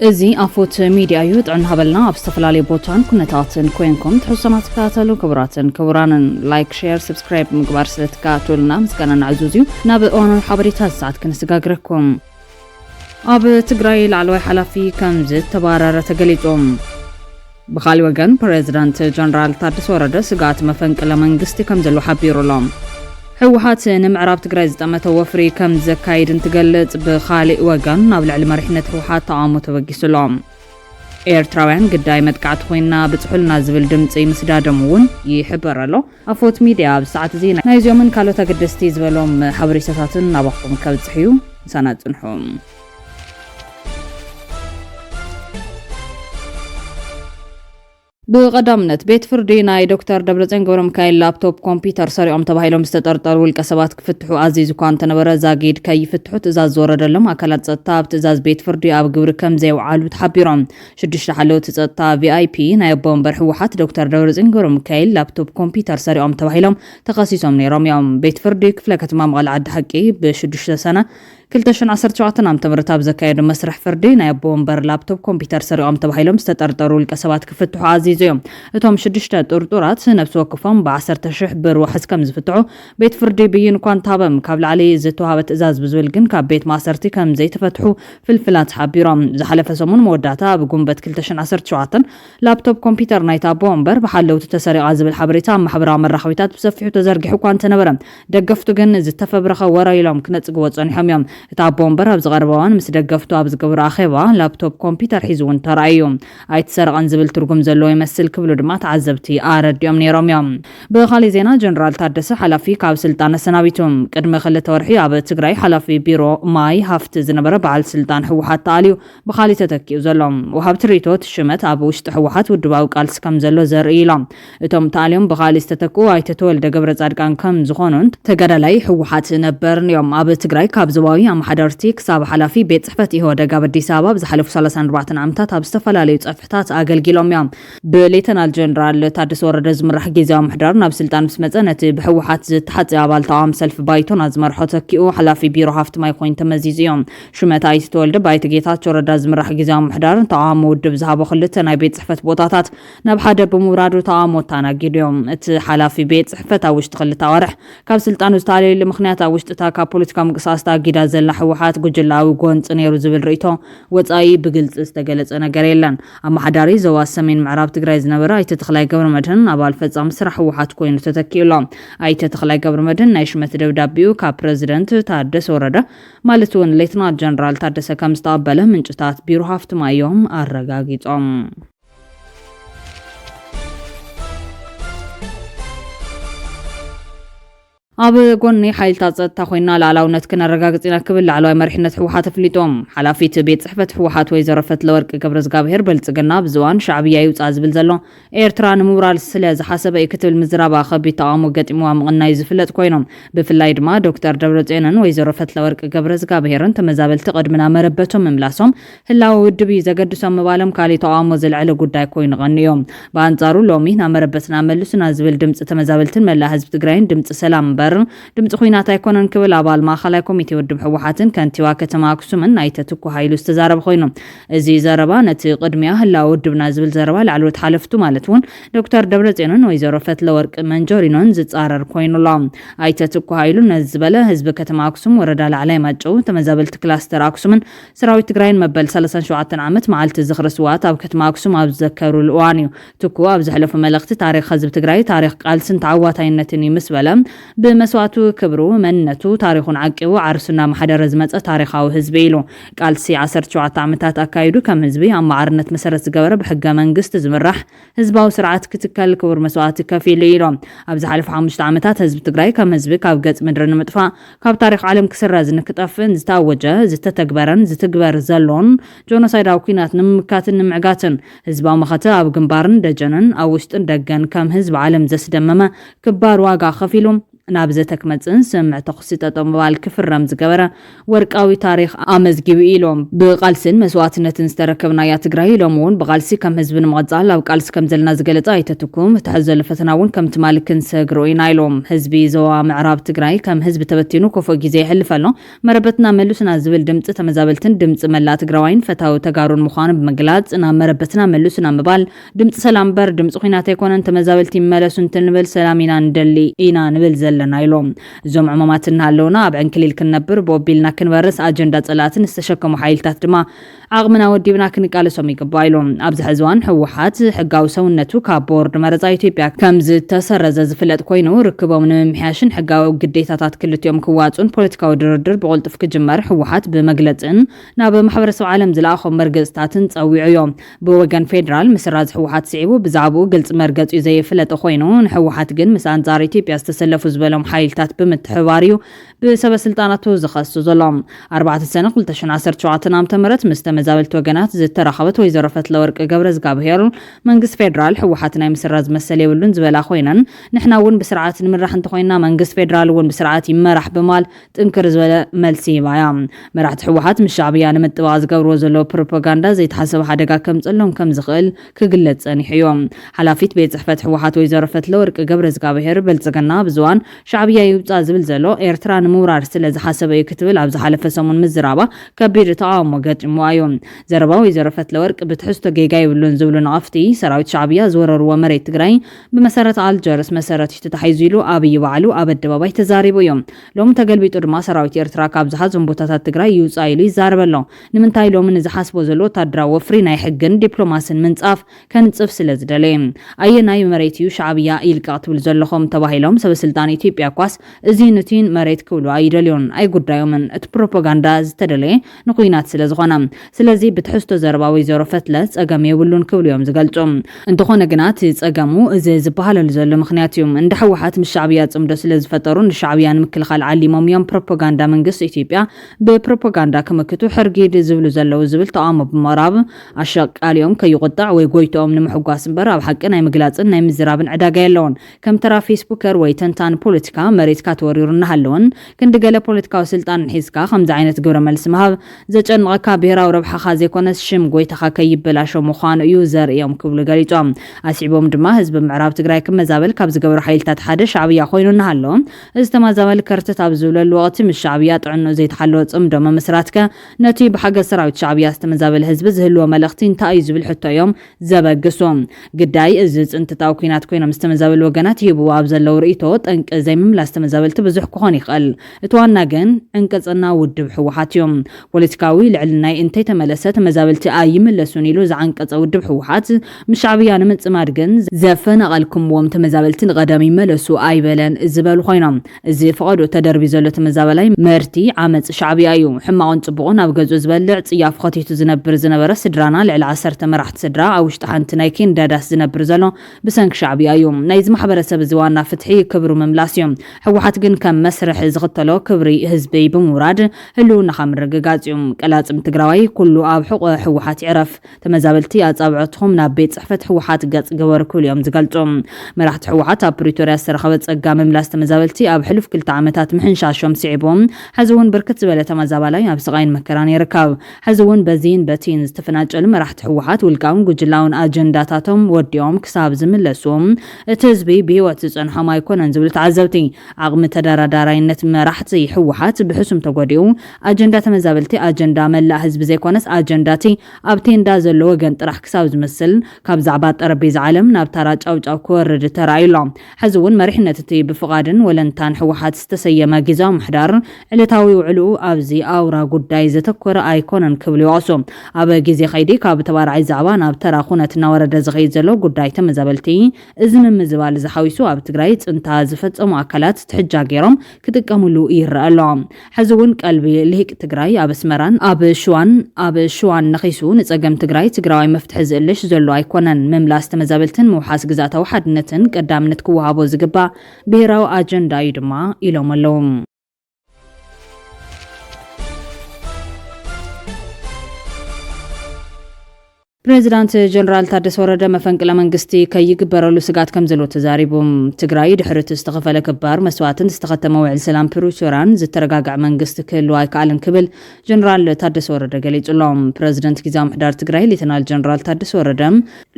እዚ ኣፎት ሚድያ እዩ ጥዕና ሃበልና ኣብ ዝተፈላለዩ ቦታን ኩነታትን ኮይንኩም ትሕዝቶና ተከታተሉ ክቡራንን ላይክ ሼር ሰብስክራይብ ምግባር ስለተከታተሉና ምስጋና ንዕዙዝዩ ናብ እዋናዊ ሓበሬታት ሰዓት ክንሰጋግረኩም ኣብ ትግራይ ላዕለዋይ ሓላፊ ከም ዝተባረረ ተገሊጾም ብኻሊ ወገን ፕሬዝዳንት ጀነራል ታደሰ ወረደ ስጋት መፈንቅለ መንግስቲ ከም ዘሎ ሓቢሩሎም ሕወሓት ንምዕራብ ትግራይ ዝጠመተ ወፍሪ ከም ዘካይድ እንትገልጽ ብኻሊ ወገን ናብ ልዕሊ መሪሕነት ሕወሓት ተቃውሞ ተበጊስሎም ኤርትራውያን ግዳይ መጥቃዕቲ ኮይና ብጽሑልና ዝብል ድምጺ ምስዳደም እውን ይሕበር ኣሎ ኣፎት ሚድያ ብሰዓት እዚ ናይ ዞምን ካልኦት ኣገደስቲ ዝበሎም ሓበሬታትን ናባኹም ከብጽሕዩ ሰናጽንሖም بقدامنت بيت فردي ناي دكتور دبرزين غورم كاي لابتوب كمبيوتر سريعم تباهيلهم استطرطر والكسبات كفتحوا عزيز كان تنبره زاغيد كاي يفتحوا تزاز زوردلم اكلات صطاب تزاز بيت فردي اب غبر كم زي وعالو تحبيرهم شدش حلو تصطا في اي بي ناي بومبر حوحات دكتور دبرزين غورم كاي لابتوب كمبيوتر سريعم تباهيلهم تخصصهم نيرم يوم بيت فردي كفلكت مام غلعد حقي بشدش سنه كلتشن 17 عام تمرتاب زكايد مسرح فردي ناي بومبر لابتوب كمبيوتر سريعم تباهيلهم استطرطروا الكسبات كفتحوا عزيزهم اتهم شدشته طرطورات نفس وقفهم ب10,000 بر وحس كم زفتعوا بيت فردي بين كان تابم قبل علي زتوهابت ازاز بزولكن كاب بيت ماسرتي كم زي تفتحوا فلفلات حبيرام زحلف سمون مودعتا بقنبت كلتشن 17 لابتوب كمبيوتر نايتا بومبر بحلو تتسرع عزب الحبريتا محبرا مرخويتات بسفحو تزرقحو كان تنبرم دقفتو جن زتفبرخه ورا يلوم كنصقوا صنيحم يوم تا بومبر ابز غربوان مس دقفتو ابز قبر اخيبا لابتوب كمبيوتر حيزون ترايوم ايتسرقن زبل ترغم زلو يمثل كبلو دما تعذبتي ارديوم نيروم يوم بخالي زينا جنرال تادسه حلافي كاب سلطان سنابيتوم قدم خلت ورحي اب تግራይ حلافي بيرو ماي هافت زنبره بعل سلطان حوحات تعاليو بخالي تتكيو زلوم وهابت ريتوت شمت اب وشت حوحات ودباو قالس كم زلو زريلام اتوم تعاليوم بخالي استتكو ايتتولد قبر صادقان كم زخونون تگدالاي حوحات نبرن يوم اب تግራይ كاب زواوي محدرتي كساب حلافي بيت صحفت يهو دغاب اديس اباب زحلف 34 عامታት اب استفلالي صحفتات اگلگيلوم يوم بليتنال جنرال تادس ورد زمرح جيزاو محدر ناب سلطان مسمصنت بحوحات زتحص ابال تام سلف بايتون ازمرحو تكيو حلافي بيرو هافت ماي كوين تمزيزيوم شمتا يستولد بايت جيتات ورد زمرح جيزاو محدر تام ودب زهابو خلت ناي بيت صحفت بوطاتات ناب حدا بمرادو تام وتاناغيديوم ات حلافي بيت صحفت اوشت خلت اورح كاب سلطان استالي لمخنيات اوشت تا كا بوليتيكا مقصاستا جيدا زلا حوحات ጉጅላዊ ጎንጽ ነይሩ ዝብል ርእቶ ወጻኢ ብግልጽ ዝተገለጸ ነገር የለን ኣብ ማሕዳሪ ዞባ ሰሜን ምዕራብ ትግራይ ዝነበረ ኣይተ ተኽላይ ገብረ መድህን ኣባል ፈጻሚ ስራሕ ሕወሓት ኮይኑ ተተኪኡሎ ኣይተ ተኽላይ ገብረ መድህን ናይ ሽመት ደብዳቤኡ ካብ ፕሬዝደንት ታደሰ ወረደ ማለት እውን ሌተናንት ጀነራል ታደሰ ከም ዝተቀበለ ምንጭታት ቢሮ ሃፍትማ እዮም ኣረጋጊጾም اب غوني حيلتا صدتا خوينا لالاونت كنرغاغصينا كبل علوي مرحنت حوحات فليطوم حلافيت بيت صحفت حوحات ويزرفت لورق قبرز غابهر بلصغنا بزوان شعبيه يوصا زبل زلو ايرتران مورال سلاز حسب يكتب المزرابا خبي تقامو قطمو مقناي زفلت كوينوم بفلاي دما دكتور دبرصينن ويزرفت لورق قبرز غابهرن تمزابل تقدمنا مربتهم مملاسوم هلاو ودبي زغدسوم مبالم كالي تقامو زلعل غداي كوين غنيوم بانصارو لومينا مربتنا ملسنا زبل دمص تمزابلتن ملا حزب تግራይን دمص سلام دمت خوينات يكونن كبل ابال ما خلاي كوميتي ودب حوحاتن كنتيوا كتما اكسومن نايتتكو هايلو استزارب خوينم ازي زربا نتي قدميا هلا ودبنا زبل زربا لعلو تحالفتو مالتون دكتور دبرصينن ويزرفت لورق منجورينون زصارر كوينلام ايتتكو هايلو نزبله حزب كتما اكسوم وردا لعلي ماچو تمزابلت كلاستر اكسومن سراوي تግራይን مبل 37 عامت معلت زخرسوات اب كتما اكسوم اب ذكروا الوانيو تكو اب زحلف ملخت تاريخ حزب تግራይ تاريخ قالسن تعواتاينتني مسبلم بمسواتو كبرو منتو تاريخون عقيو عرسنا محدر زمص تاريخاو حزبيلو قالسي 17 عامታት አካይዱ ከም ህዝቢ አማዓርነት መሰረት ዝገበረ በሕገ መንግስት ዝምራሕ ህዝባዊ ስርዓት ክትከል ክብር መስዋዕት ከፊል ኢሎም ኣብዚ ሓለፈ 5 ዓመታት ህዝቢ ትግራይ ከም ህዝቢ ካብ ገጽ ምድሪ ንምጥፋ ካብ ታሪኽ ዓለም ክስረዝ ንክጠፍን ዝታወጀ ዝተተግበረን ዝትግበር ዘሎን ጆኖሳይዳዊ ኩናት ንምካትን ንምዕጋትን ህዝባዊ መኸተ ኣብ ግንባርን ደጀንን ኣብ ውሽጥን ደገን ከም ህዝቢ ዓለም ዘስደመመ ክባር ዋጋ ከፊሎም نابزة تكمتن سمع تخصيطة مبال كفر رمز قبرة ورقاوي تاريخ آمزجيو إيلوم بقالسن مسواتنا تنستركبنا يا تقراي لومون بقالسي كم هزبن مغزال أو قالس كم زلنا زقلت آيتتكم تحزل فتناون كم تمالكن سقروين آيلوم هزبي زوا معراب تقراي كم هزب تبتينو كوفو جيزي حلفلو مربتنا ملوسنا زبل دمت تمزابلتن دمت ملا تقراوين فتاو تقارون مخان بمقلات انا مربتنا ملوسنا مبال دمت سلام بر دمت خيناتي كونن تمزابلتي ملسون تنبل سلامينا ندلي إينا نبل زلنا آيلوم زوم عماماتنا هالونا بعن كليل كنبر بوبيلنا كنورس أجندات صلاتن استشكمو حايلتات دما عقمنا وديبنا كنقالسوم يقبايلوم أبز حزوان حوحات حقاو سونتو كابورد مرزا إثيوبيا كمز تسرز زفلت كوينو ركبوا من ممحاشن حقاو قديتاتات كلتيوم كواتون بوليتيكاو دردر بقولتف كجمر حوحات بمقلتن ناب محبرسو عالم زلاخو مرقزتاتن تصويعيوم بوغان فيدرال مسراز حوحات سعيبو بزعبو قلت مرقز زي فلت خوينو حوحات جن مسان زار إثيوبيا استسلفو زبلهم حايلتات بمتحواريو بسبب سلطاناتو زخصو ظلام 4 سنة قلت شن 10 عام تمرت مستمزابلت وجنات زت رخبت ويزرفت لورق جبرز قابهيرو منقص فيدرال حوحاتنا مسراز مسلي ولن زبلا خوينن نحنا ون بسرعات نمرح انت خوينا منقص فيدرال ون بسرعات يمرح بمال تنكر زبلا ملسي بايام مرحت حوحات من الشعبيه نمتواز قبرو زلو بروباغندا زي تحسب حدقا كم تصلهم كم زغل كقلت صنيحيوم حلافيت بيت صحفت حوحات ويزرفت لورق جبرز قابهير بلصقنا بزوان شعبيه يوصا زبل زلو ايرترا مورار سلاز حسب يكتبل ابز حلف سمون مزرابه كبير تعاوم وقدموا ايوم زرباو يزرفت لورق بتحسو جيجاي ولون زبلون عفتي سراويت شعبيه زورر ومريت تግራይ بمسارة الجرس مسارة تتحيزيلو ابي وعلو ابد باباي تزاريبو يوم لوم تقلبيتو دما سراويت ኤርትራ ካብ ዝሓዞም ቦታታት ትግራይ ይውጻኢሉ ይዛረበሎ ንምንታይ ሎምን ዝሓስቦ ዘሎ ታድራ ወፍሪ ናይ ሕግን ዲፕሎማስን ምንጻፍ ከንጽፍ ስለዝደለ ኣየናይ መሬት እዩ ሻዕብያ ኢልቃ ትብል ዘለኹም ተባሂሎም ሰበስልጣን ኢትዮጵያ ኳስ እዚ ነቲን መሬት ክብሉ ኣይደልዮን ኣይ ጉዳዮምን እቲ ፕሮፓጋንዳ ዝተደለ ንኹይናት ስለዝኾነ ስለዚ ብትሕዝቶ ዘረባ ወይዘሮ ፈትለ ጸገም የብሉን ክብሉ እዮም ዝገልጾም እንተኾነ ግናት ጸገሙ እዚ ዝበሃለሉ ዘሎ ምኽንያት እዩ እንደ ሕወሓት ምስ ሻዕብያ ጽምዶ ስለዝፈጠሩ ንሻዕብያ ንምክልኻል ዓሊሞም እዮም ፕሮፓጋንዳ መንግስት ኢትዮጵያ በፕሮፓጋንዳ ከመክቱ ሕርጊድ ዝብሉ ዘለው ዝብል ተቃውሞ ብምዕራብ አሻቃልዮም ከይቆጣዕ ወይ ጎይቶም ንምሕጓስ እምበር ኣብ ሓቂ ናይ ምግላጽን ናይ ምዝራብን ዕዳጋ የለውን ከም ተራ ፌስቡከር ወይ ተንታን ፖለቲካ መሬትካ ተወሪሩና ሃለውን ክንድገለ ፖለቲካዊ ስልጣን ሒዝካ ከምዚ ዓይነት ግብረ መልሲ መሃብ ዘጨንቐካ ብሄራዊ ረብሓኻ ዘይኮነስ ሽም ጎይታኻ ከይበላሾ ምዃኑ እዩ ዘርእዮም ክብሉ ገሊጾም ኣሲዕቦም ድማ ህዝቢ ምዕራብ ትግራይ ክመዛበል ካብ ዝገብሩ ሓይልታት ሓደ ሻዕብያ ኮይኑና ሃሎ እዚ ተማዛበል ከርተት ኣብ ዝብለሉ ወቅቲ ምስ ሻዕብያ ጥዕኖ ዘይተሓለወ ጽምዶ መመስራትከ ነቲ ብሓገዝ ሰራዊት ሻዕብያ ዝተመዛበለ ህዝቢ ዝህልዎ መልእኽቲ እንታይ እዩ ዝብል ሕቶዮም ዘበግሶም ግዳይ እዚ ጽንትታዊ ኩናት ኮይኖም ዝተመዛበሉ ወገናት ይህቡ ኣብ ዘለው ርእይቶ ጠንቂ ዘይምምላስ ተመዛበልቲ ብዙሕ ክኾን ይኽእል እቲ ዋና ግን ዕንቀጽና ውድብ ሕወሓት እዮም ፖለቲካዊ ልዕልናይ እንታይ ተመለሰ ተመዛበልቲ ኣይምለሱን ኢሉ ዝዓንቀጸ ውድብ ሕወሓት ምስ ሻዕብያ ንምጽማድ ግን ዘፈናቐልኩምዎም ተመዛበልቲ ንቐዳሚ ይመለሱ ኣይበለን ዝበሉ ኮይኖም እዚ ፈቐዶ ተደርቢ ዘሎ ተመዛበላይ መርቲ ዓመጽ ሻዕብያ እዩ ሕማቁን ጽቡቕን ኣብ ገጹ ዝበልዕ ጽያፍ ኸቲቱ ዝነበረ ስድራና ልዕሊ 10 መራሕቲ ስድራ ኣብ ውሽጢ ሓንቲ ናይ ኬንዳዳስ ዝነብር ዘሎ ብሰንኪ ሻዕብያ እዩ ናይዚ ማሕበረሰብ ዝዋና ፍትሒ ክብሩ ምምላስ እዩ ሕወሓት ግን ከም መስርሕ ዝኽተሎ ክብሪ ህዝቢ ብምውራድ ህልውናኻ ምርግጋጽ እዩ ቀላጽም ትግራዋይ ኩሉ ኣብ ሕቆ ሕወሓት ይዕረፍ ተመዛበልቲ ኣጻብዖትኩም ናብ ቤት ጽሕፈት ሕወሓት ገጽ ገበሩ ክብሉ እዮም ዝገልጹ መራሕቲ ሕወሓት ኣብ ፕሪቶሪያ ዝተረኸበ ጸጋ ምምላስ ተመዛበልቲ ኣብ ሕሉፍ 2 ዓመታት ምሕንሻሾም ሲዒቦም حزون بركت زبالة تمازابالاي ኣብ سقاين مكران يركب حزون بزين بتين استفناجل مرحت حوحات والقاون جلاون اجنداتاتهم وديوم كساب زملسوم تزبي بهوت صنحه ما يكون انزبل تعزبتي عقم تدارዳራይነት مرحتي حوحات بحسم تغوديو اجندا تمازابلتي اجندا ملا حزب زيكونس اجنداتي ابتين دا زلو وገን ጥራሕ كساب ዝመስል ካብ ዛዕባ ጠረጴዛ ዓለም ናብ ተራ ጫውጫው ክወርድ ተራይሎም حزون مرحنتتي بفقادن ولنتان حوحات استسيما جزاو محدار ዕለታዊ ውዕሉ ኣብዚ ኣውራ ጉዳይ ዘተኮረ ኣይኮነን ክብሉ ይዋሶም ኣብ ግዜ ኸይዲ ካብ ተባራይ ዛዕባ ናብ ተራ ኩነትና ወረደ ዝኸይድ ዘሎ ጉዳይ ተመዛበልቲ እዚ ምዝባል ዝሓዊሱ ኣብ ትግራይ ጽንታ ዝፈጸሙ ኣካላት ትሕጃ ገይሮም ክጥቀሙሉ ይረአሎ ሕዝውን ቀልቢ ልሂቅ ትግራይ ኣብ ኣስመራን ኣብ ሸዋን ነኺሱ ንጸገም ትግራዋይ መፍትሒ ዝእልሽ ዘሎ ኣይኮነን ምምላስ ተመዛበልትን ምውሓስ ግዛታዊ ሓድነትን ቀዳምነት ክወሃቦ ዝግባእ ብሄራዊ ኣጀንዳ እዩ ድማ ኢሎም ኣለዉ ፕሬዚዳንት ጀነራል ታደሰ ወረደ መፈንቅለ መንግስቲ ከይግበረሉ ስጋት ከምዘሎ ተዛሪቦም ትግራይ ድሕረት ዝተኸፈለ ክባር መስዋዕትን ዝተኸተመ ውዕል ሰላም ፕሪቶሪያን ዝተረጋጋዕ መንግስቲ ክህልው ኣይከኣልን ክብል ጀነራል ታደሰ ወረደ ገሊጹሎም። ፕሬዚዳንት ጊዜያዊ ምሕዳር ትግራይ ሌተናል ጀነራል ታደሰ ወረደ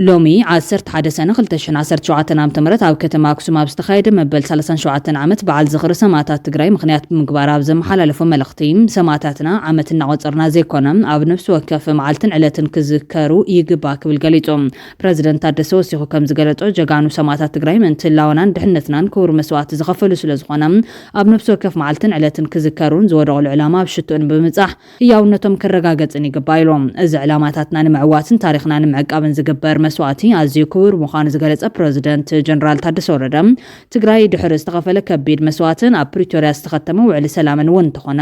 ሎሚ 11 ሰነ 2017 ዓ.ም ኣብ ከተማ ኣክሱም ኣብ ዝተኻየደ መበል 37 ዓመት በዓል ዝኽሪ ሰማዕታት ትግራይ ምኽንያት ብምግባር ኣብ ዘመሓላለፎ መልእኽቲ ሰማዕታትና ዓመት እናቆፀርና ዘይኮነ ኣብ ነፍሲ ወከፍ መዓልትን ዕለትን ክዝከሩ ይግባ ክብል ገሊጾም። ፕሬዚዳንት ታደሰ ወሲኹ ከም ዝገለጾ ጀጋኑ ሰማዕታት ትግራይ ምንትላወናን ድሕነትናን ክቡር መስዋዕቲ ዝኸፈሉ ስለ ዝኾነ ኣብ ነፍሲ ወከፍ መዓልትን ዕለትን ክዝከሩን ዝወደቑሉ ዕላማ ኣብ ሽቱን ብምጻሕ ህያውነቶም ክረጋገጽን ይግባ ኢሎም። እዚ ዕላማታትና ንምዕዋትን ታሪኽና ንምዕቃብን ዝግበር መስዋዕቲ ኣዝዩ ክቡር ምዃኑ ዝገለጸ ፕሬዚዳንት ጀነራል ታደሰ ወረደ ትግራይ ድሕሪ ዝተኸፈለ ከቢድ መስዋዕትን ኣብ ፕሪቶሪያ ዝተኸተመ ውዕሊ ሰላምን እውን እንተኾነ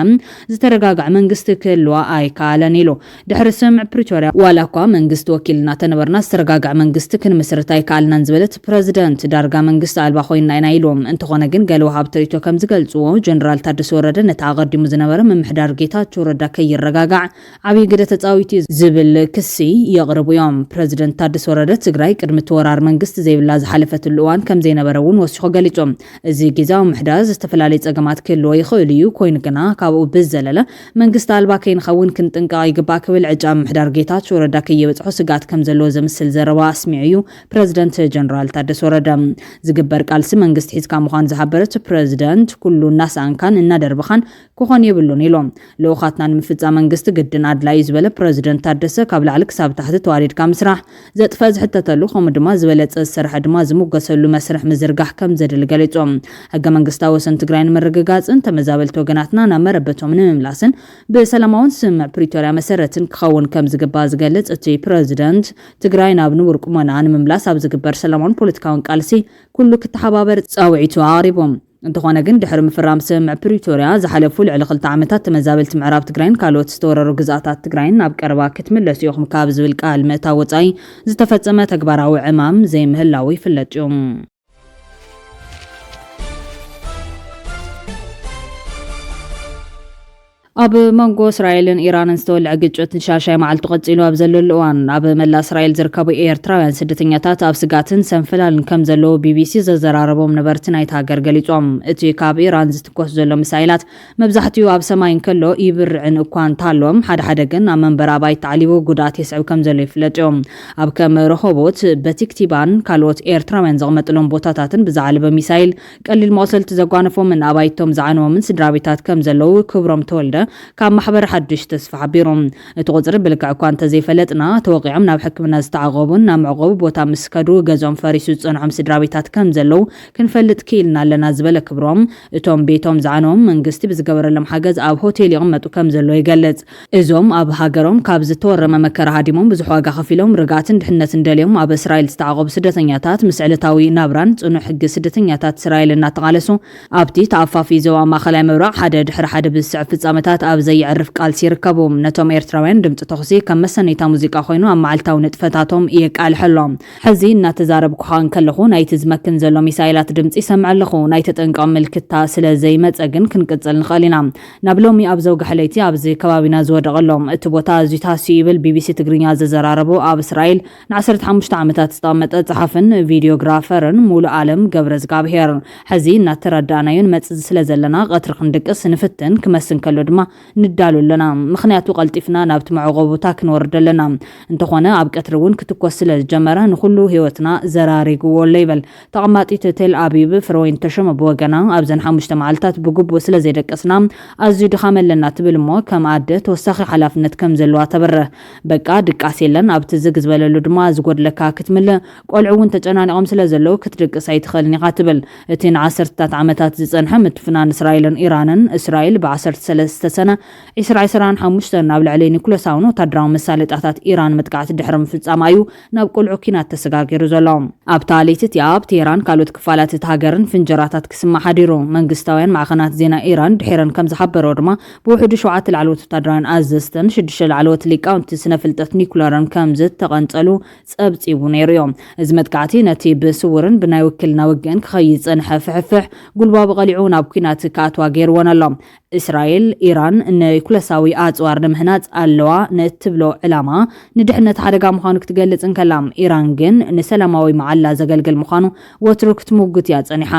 ዝተረጋጋዕ መንግስቲ ክህልዋ ኣይከኣለን ኢሉ። ድሕሪ ስምዕ ፕሪቶሪያ ዋላ እኳ መንግስቲ ወኪልና ተነበርና ዝተረጋጋዕ መንግስቲ ክንምስርት ኣይከኣልናን ዝበለት ፕሬዚዳንት ዳርጋ መንግስቲ ኣልባ ኮይና ኢና ኢሎም። እንተኾነ ግን ገለ ወሃብቲ ሪቶ ከም ዝገልጽዎ ጀነራል ታደሰ ወረደ ነቲ ኣቐዲሙ ዝነበረ ምምሕዳር ጌታቸው ረዳ ከይረጋጋዕ ዓብዪ ግደ ተፃዊቱ ዝብል ክሲ የቕርቡ እዮም። ፕሬዚዳንት ታደሰ ወረደ ትግራይ ቅድሚ ተወራር መንግስቲ ዘይብላ ዝሓለፈትሉ እዋን ከም ዘይነበረ እውን ወሲኹ ገሊጾም። እዚ ጊዜያዊ ምሕዳር ዝተፈላለዩ ፀገማት ክህልዎ ይኽእል እዩ፣ ኮይኑ ግና ካብኡ ብዝዘለለ መንግስቲ ኣልባ ከይንኸውን ክንጥንቀቕ ይግባእ ክብል ዕጫ ምምሕዳር ጌታቸው ረዳ ከይበፅሖ ስጋት ከም ዘለዎ ዘምስል ዘረባ ኣስሚዑ እዩ ፕሬዚዳንት ጀነራል ታደሰ ወረደ። ዝግበር ቃልሲ መንግስቲ ሒዝካ ምዃኑ ዝሓበረት ፕሬዚዳንት ኩሉ እናሰኣንካን እናደርብኻን ክኾን የብሉን ኢሎም። ልኡኻትና ንምፍፃም መንግስቲ ግድን ኣድላይ እዩ ዝበለ ፕሬዚዳንት ታደሰ ካብ ላዕሊ ክሳብ ታሕቲ ተዋሪድካ ምስራሕ ዘጥፈእ ዝሕተተሉ ከምኡ ድማ ዝበለፀ ዝሰርሐ ድማ ዝሙገሰሉ መስርሕ ምዝርጋሕ ከም ዘድሊ ገሊፆም። ሕገ መንግስታዊ ወሰን ትግራይ ንምርግጋፅን ተመዛበልቲ ወገናትና ናብ መረበቶም ንምምላስን ብሰላማውን ስምዕ ፕሪቶሪያ መሰረትን ክኸውን ከም ዝግባእ ዝገልጽ እቲ ፕሬዚዳንት ትግራይ ናብ ንቡር ቁመና ንምምላስ ኣብ ዝግበር ሰላማውን ፖለቲካውን ቃልሲ ኩሉ ክትሓባበር ፃውዒቱ ኣቕሪቦም። እንተኾነ ግን ድሕሪ ምፍራም ስምዕ ፕሪቶሪያ ዝሓለፉ ልዕሊ 2 ዓመታት ተመዛበልቲ ምዕራብ ትግራይን ካልኦት ዝተወረሩ ግዛኣታት ትግራይን ናብ ቀረባ ክትምለሱ ኢኹም ካብ ዝብል ቃል ምእታው ወፃኢ ዝተፈጸመ ተግባራዊ ዕማም ዘይምህላው ይፍለጥ እዩ። ኣብ መንጎ እስራኤልን ኢራንን ዝተወልዐ ግጭት ንሻሻይ መዓልቱ ቀፂሉ ኣብ ዘለሉ እዋን ኣብ መላ እስራኤል ዝርከቡ ኤርትራውያን ስደተኛታት ኣብ ስጋትን ሰንፈላልን ከም ዘለዎ ቢቢሲ ዘዘራረቦም ነበርቲ ናይቲ ሃገር ገሊጾም። እቲ ካብ ኢራን ዝትኮስ ዘሎ ሚሳይላት መብዛሕትኡ ኣብ ሰማይ እንከሎ ይብርዕን እኳ እንተሃለዎም ሓደ ግን ኣብ መንበሪ ኣባይቲ ተዓሊቡ ጉድኣት የስዕብ ከም ዘሎ ይፍለጥ እዮም። ኣብ ከም ረሆቦት በቲክቲባን ካልኦት ኤርትራውያን ዘቕመጥሎም ቦታታትን ብዛዕለበ ሚሳይል ቀሊል መቕሰልቲ ዘጓነፎምን ኣባይቶም ዝዓነዎምን ስድራ ቤታት ከም ዘለው ክብሮም ተወልደ ካብ ማሕበር ሓድሽ ተስፋ ሓቢሮም። እቲ ቁፅሪ ብልክዕ እኳ እንተዘይፈለጥና ተወቂዖም ናብ ሕክምና ዝተዓቐቡን ናብ መዕቆቢ ቦታ ምስ ከዱ ገዞም ፈሪሱ ዝፀንሖም ስድራ ቤታት ከም ዘለው ክንፈልጥ ክኢልና ኣለና ዝበለ ክብሮም እቶም ቤቶም ዝዓነዎም መንግስቲ ብዝገበረሎም ሓገዝ ኣብ ሆቴል ይቕመጡ ከም ዘሎ ይገልጽ። እዞም ኣብ ሃገሮም ካብ ዝተወረመ መከራ ሃዲሞም ብዙሕ ዋጋ ከፊሎም ርጋትን ድሕነትን ደልዮም ኣብ እስራኤል ዝተዓቐቡ ስደተኛታት ምስ ዕለታዊ ናብራን ጽኑዕ ሕጊ ስደተኛታት እስራኤል እናተቃለሱ ኣብቲ ተኣፋፊ ዞባ ማእኸላይ ምብራቕ ሓደ ድሕሪ ሓደ ብዝስዕ ፍጻመታት ኣብ ዘይዕርፍ ቃልሲ ይርከቡ። ነቶም ኤርትራውያን ድምፂ ተኽሲ ከም መሰነይታ ሙዚቃ ኮይኑ ኣብ መዓልታዊ ንጥፈታቶም የቃልሐሎም። ሕዚ እናተዛረብኩ ከለኹ ናይቲ ዝመክን ዘሎ ሚሳይላት ድምፂ ይሰምዕ ኣለኹ። ናይ ተጠንቀቕ ምልክታ ስለ ዘይመፀ ግን ክንቅፅል ንኽእል ኢና። ናብ ሎሚ ኣብ ዘውጋሕለይቲ ኣብዚ ከባቢና ዝወደቐሎም እቲ ቦታ ኣዝዩ ታስዩ ይብል ቢቢሲ ትግርኛ ዘዘራረቡ ኣብ እስራኤል ን15 ዓመታት ዝተቐመጠ ጸሓፍን ቪድዮግራፈርን ሙሉእ ዓለም ገብረ ዝጋብሄር። ሕዚ እናተረዳእናዮን መፅዝ ስለ ዘለና ቀትሪ ክንድቅስ ንፍትን ክመስን ከሎ ድማ ንዳሉ ኣለና። ምክንያቱ ቀልጢፍና ናብቲ መዕቆቢ ቦታ ክንወርድ ኣለና። እንተኾነ ኣብ ቀትሪ እውን ክትኮስ ስለ ዝጀመረ ንኩሉ ህይወትና ዘራሪግዎ ኣሎ ይብል ተቐማጢት ቴል ኣቢብ ፍሮይን ተሸመ ብወገና ኣብዘን 5 መዓልታት ብግቡእ ስለ ዘይደቀስና ኣዝዩ ድኻም ኣለና ትብል እሞ ከም ኣደ ተወሳኺ ሓላፍነት ከም ዘለዋ ተበርህ። በቃ ድቃስ የለን ኣብቲ ዝግ ዝበለሉ ድማ ዝጎድለካ ክትምልእ ቆልዑ እውን ተጨናኒቖም ስለ ዘለው ክትድቅስ ኣይትኽእልን ኢኻ ትብል። እቲ ን10 ዓመታት ዝፀንሐ ምትፍናን እስራኤልን ኢራንን እስራኤል ብ13 ሰነ 2025 ናብ ልዕሊ ኒኩለሳውን ወታደራዊ መሳለጣታት ኢራን መጥቃዕቲ ድሕሪ ምፍጻማ እዩ ናብ ቁልዑ ኪናት ተሰጋጊሩ ዘሎ። ኣብታ ለይቲ ኣብ ቴህራን ካልኦት ክፋላት እቲ ሃገርን ፍንጀራታት ክስማዕ ሓዲሩ። መንግስታውያን ማዕኸናት ዜና ኢራን ድሒረን ከም ዝሓበሮ ድማ ብውሕዱ 7 ላዕለዎት ወታደራውያን ኣዘዝትን 6 ላዕለዎት ሊቃውንቲ ስነ ፍልጠት ኒኩለርን ከም ዝተቐንጸሉ ጸብጺቡ ነይሩ እዮም። እዚ መጥቃዕቲ ነቲ ብስውርን ብናይ ውክልና ውግእን ክኸይድ ዝጸንሐ ፍሕፍሕ ጉልባ ብቐሊዑ ናብ ኩናት ከኣትዋ ገይርዎን ኣሎ። እስራኤል ኢራን ኢራን ንኩለሳዊ ኣጽዋር ንምህናጽ ኣለዋ ንትብሎ ዕላማ ንድሕነት ሓደጋ ምዃኑ ክትገልጽ እንከላም ኢራን ግን ንሰላማዊ መዓላ ዘገልግል ምዃኑ ወትሩ ክትምውግት እያ ጸኒሓ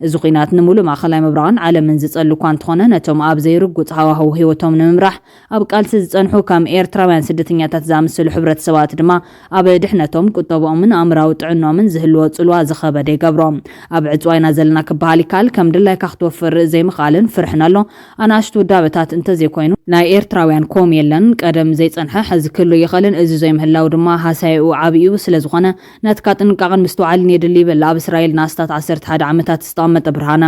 እዚ ኩናት ንሙሉእ ማእኸላይ ምብራቕን ዓለምን ዝጸሉ እኳ እንተኾነ ነቶም ኣብ ዘይርጉጽ ሃዋህው ህይወቶም ንምምራሕ ኣብ ቃልሲ ዝጸንሑ ከም ኤርትራውያን ስደተኛታት ዝኣመሰሉ ሕብረተሰባት ድማ ኣብ ድሕነቶም ቁጠብኦምን ኣእምራዊ ጥዕኖምን ዝህልዎ ጽልዋ ዝኸበደ ይገብሮም ኣብ ዕጽዋይና ዘለና ክበሃል ይካል ከም ድላይካ ክትወፍር ዘይምኽኣልን ፍርሕን ኣሎ ኣናእሽቱ ውዳበታት እንተዘይኮይኑ ናይ ኤርትራውያን ኮም የለን ቀደም ዘይጸንሐ ሕዚ ክህሉ ይኽእልን እዚ ዘይምህላው ድማ ሃሳይኡ ዓብዩ ስለዝኾነ ነትካ ጥንቃቕን ምስትውዓልን የድሊ ይብል ኣብ እስራኤል ናስታት 11 ዓመታት ዝተቐመጠ ብርሃነ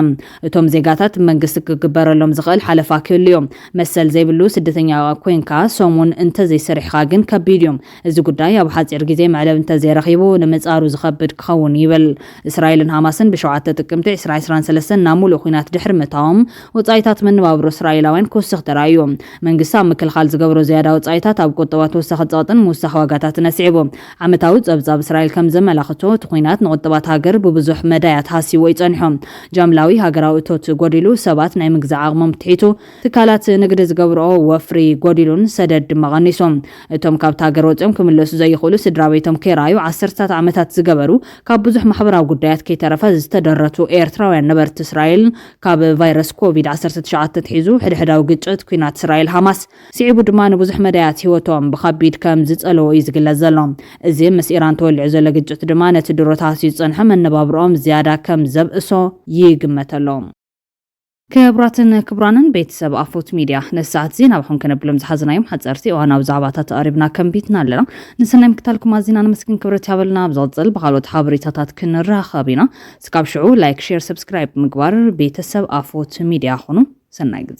እቶም ዜጋታት መንግስቲ ክግበረሎም ዝኽእል ሓለፋ ክህሉ እዮም መሰል ዘይብሉ ስደተኛ ኮይንካ ሰሙን እንተዘይሰሪሕኻ ግን ከቢድ እዮም እዚ ጉዳይ ኣብ ሓፂር ግዜ መዕለብ እንተዘይረኺቡ ንምጻሩ ዝኸብድ ክኸውን ይብል እስራኤልን ሃማስን ብ7 ጥቅምቲ 2023 ናብ ሙሉእ ኩናት ድሕሪ ምእታዎም ወጻኢታት መነባብሮ እስራኤላውያን ክውስኽ ተራእዩ መንግስቲ ኣብ ምክልኻል ዝገብሮ ዝያዳ ወጻኢታት ኣብ ቁጠባት ወሳኺ ጸቕጥን ምውሳኽ ዋጋታት ነሲዒቡ ዓመታዊ ጸብጻብ እስራኤል ከም ዘመላኽቶ እቲ ኩናት ንቁጠባት ሃገር ብብዙሕ መዳያት ሃሲዎ ይጸኒሖም ጃምላዊ ሃገራዊ እቶት ጎዲሉ ሰባት ናይ ምግዛእ ዓቕሞም ትሒቱ ትካላት ንግዲ ዝገብርኦ ወፍሪ ጎዲሉን ሰደድ ድማ ቀኒሶም እቶም ካብቲ ሃገር ወፂኦም ክምለሱ ዘይኽእሉ ስድራ ቤቶም ከይረኣዩ 10 ዓመታት ዝገበሩ ካብ ብዙሕ ማሕበራዊ ጉዳያት ከይተረፈ ዝተደረቱ ኤርትራውያን ነበርቲ እስራኤል ካብ ቫይረስ ኮቪድ-19 ትሒዙ ሕድሕዳዊ ግጭት ኩናት እስራኤል ሃማስ ሲዒቡ ድማ ንብዙሕ መዳያት ህይወቶም ብከቢድ ከም ዝጸለዎ እዩ ዝግለጽ ዘሎ እዚ ምስ ኢራን ተወሊዑ ዘሎ ግጭት ድማ ነቲ ድሮታት ዝጸንሐ መነባብሮኦም ዝያዳ ከም ዘብእሶ ይግመተሎም كبراتن كبرانن ቤተሰብ ኣፎት ሚዲያ ነሳዓት ዜና ብኹም ከነብሎም ዝሓዝናዮም ሓጸርቲ እዋናዊ ዛዕባታት ኣሪብና ከም ቤትና ኣለና ንሰናይ ምክታልኩም ኣዚና ንምስኪን ክብረት ያበልና ብዝቕጽል ብኻልኦት ሓበሬታታት ክንራኸብ ኢና ስካብ ሽዑ ላይክ ሼር ሰብስክራይብ ምግባር ቤተሰብ ኣፎት ሚዲያ ኹኑ ሰናይ ግዜ